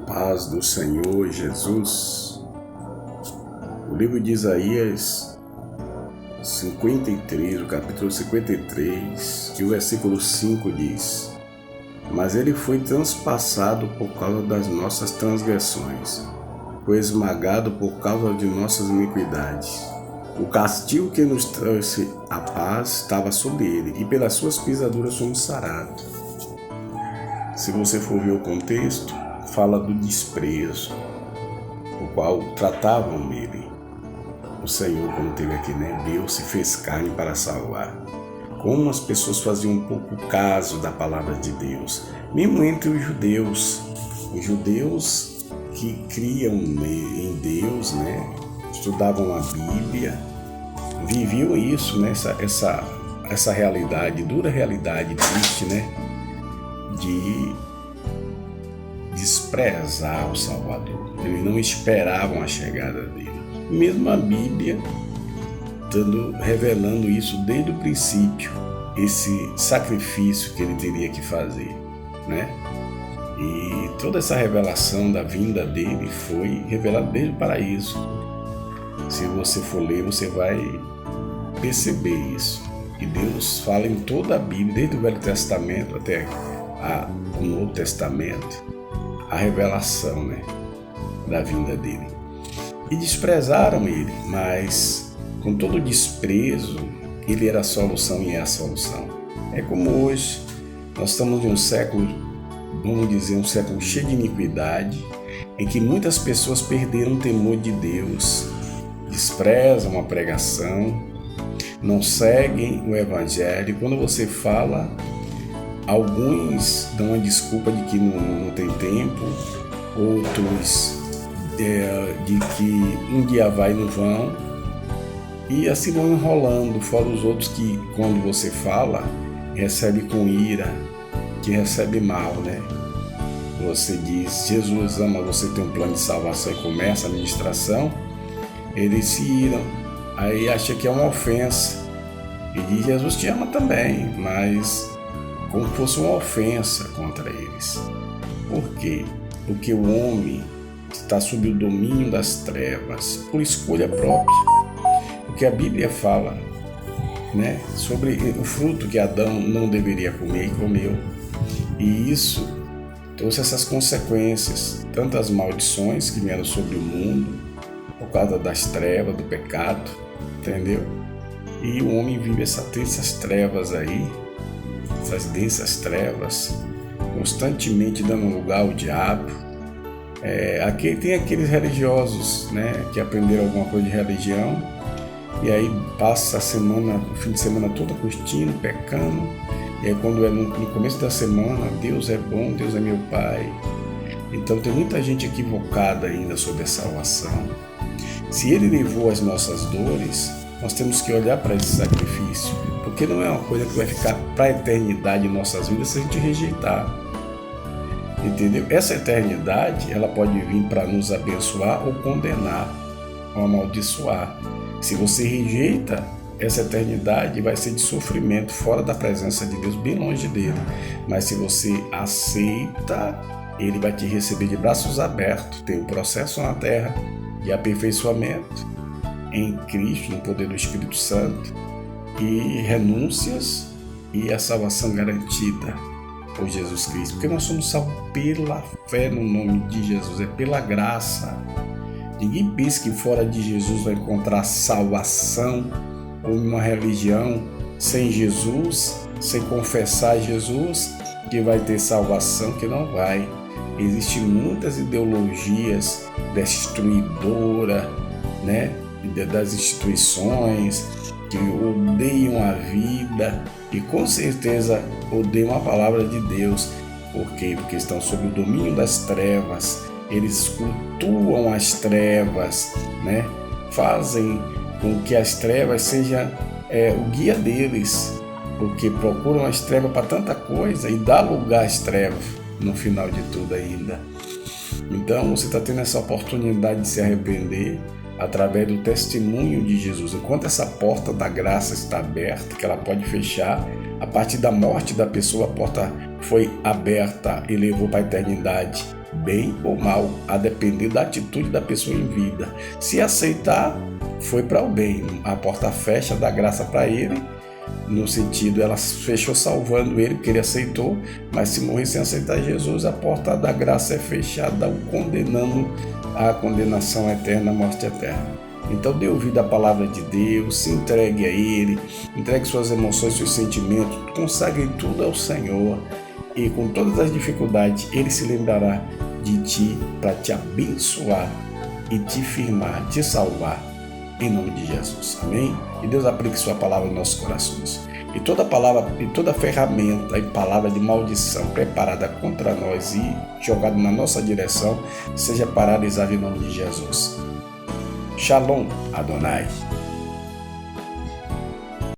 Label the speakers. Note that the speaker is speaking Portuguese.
Speaker 1: Paz do Senhor Jesus. O livro de Isaías 53, o capítulo 53, que o versículo 5 diz: Mas ele foi transpassado por causa das nossas transgressões, foi esmagado por causa de nossas iniquidades. O castigo que nos trouxe a paz estava sobre ele, e pelas suas pisaduras fomos sarados. Se você for ver o contexto, fala do desprezo, o qual tratavam ele. O Senhor, como teve aqui, Deus se fez carne para salvar. Como as pessoas faziam um pouco caso da palavra de Deus, mesmo entre os judeus que criam em Deus, estudavam a Bíblia, viviam isso, essa realidade, dura realidade triste, de desprezar o Salvador. Eles não esperavam a chegada dele. Mesmo a Bíblia revelando isso desde o princípio, esse sacrifício que ele teria que fazer, E toda essa revelação da vinda dele foi revelada desde o paraíso. Se você for ler, você vai perceber isso. E Deus fala em toda a Bíblia, desde o Velho Testamento até o Novo Testamento, a revelação da vinda dele. E desprezaram ele, mas com todo o desprezo, ele era a solução e é a solução. É como hoje, nós estamos em um século, vamos dizer, um século cheio de iniquidade, em que muitas pessoas perderam o temor de Deus, desprezam a pregação, não seguem o Evangelho. Quando você fala, alguns dão uma desculpa de que não tem tempo, outros de que um dia vai e não vão, e assim vão enrolando, fora os outros que, quando você fala, recebe com ira, que recebe mal, Você diz, Jesus ama você, tem um plano de salvação e começa a ministração, eles se iram, aí acha que é uma ofensa, e diz, Jesus te ama também, mas como se fosse uma ofensa contra eles. Por quê? Porque o homem está sob o domínio das trevas, por escolha própria. Porque a Bíblia fala, sobre o fruto que Adão não deveria comer e comeu. E isso trouxe essas consequências, tantas maldições que vieram sobre o mundo, por causa das trevas, do pecado, entendeu? E o homem vive essas trevas aí, essas densas trevas, constantemente dando lugar ao diabo. Aqui tem aqueles religiosos, que aprenderam alguma coisa de religião, e aí passa o fim de semana todo curtindo, pecando, e aí quando é no começo da semana, Deus é bom, Deus é meu Pai. Então tem muita gente equivocada ainda sobre a salvação. Se Ele levou as nossas dores, nós temos que olhar para esse sacrifício, porque não é uma coisa que vai ficar para a eternidade em nossas vidas se a gente rejeitar. Entendeu? Essa eternidade, ela pode vir para nos abençoar ou condenar, ou amaldiçoar. Se você rejeita, essa eternidade vai ser de sofrimento, fora da presença de Deus, bem longe dele. Mas se você aceita, ele vai te receber de braços abertos. Tem um processo na terra de aperfeiçoamento em Cristo, no poder do Espírito Santo, e renúncias e a salvação garantida por Jesus Cristo, porque nós somos salvos pela fé no nome de Jesus, é pela graça. Ninguém pensa que fora de Jesus vai encontrar salvação, ou uma religião sem Jesus, sem confessar Jesus, que vai ter salvação, que não vai. Existem muitas ideologias destruidoras, das instituições, que odeiam a vida e com certeza odeiam a palavra de Deus. Por quê? Porque estão sob o domínio das trevas, eles cultuam as trevas, fazem com que as trevas sejam o guia deles, porque procuram as trevas para tanta coisa e dá lugar às trevas no final de tudo ainda. Então você está tendo essa oportunidade de se arrepender, através do testemunho de Jesus. Enquanto essa porta da graça está aberta, que ela pode fechar, a partir da morte da pessoa, a porta foi aberta e levou para a eternidade, bem ou mal, a depender da atitude da pessoa em vida. Se aceitar, foi para o bem. A porta fecha, dá graça para ele, no sentido, ela fechou salvando ele, porque ele aceitou, mas se morrer sem aceitar Jesus, a porta da graça é fechada, o condenando à condenação eterna, à morte eterna. Então dê ouvido à palavra de Deus, se entregue a Ele, entregue suas emoções, seus sentimentos, consagre tudo ao Senhor, e com todas as dificuldades Ele se lembrará de ti para te abençoar e te firmar, te salvar, em nome de Jesus. Amém? E Deus aplique sua palavra em nossos corações. E toda palavra, e toda ferramenta e palavra de maldição preparada contra nós e jogada na nossa direção, seja paralisada em nome de Jesus. Shalom, Adonai.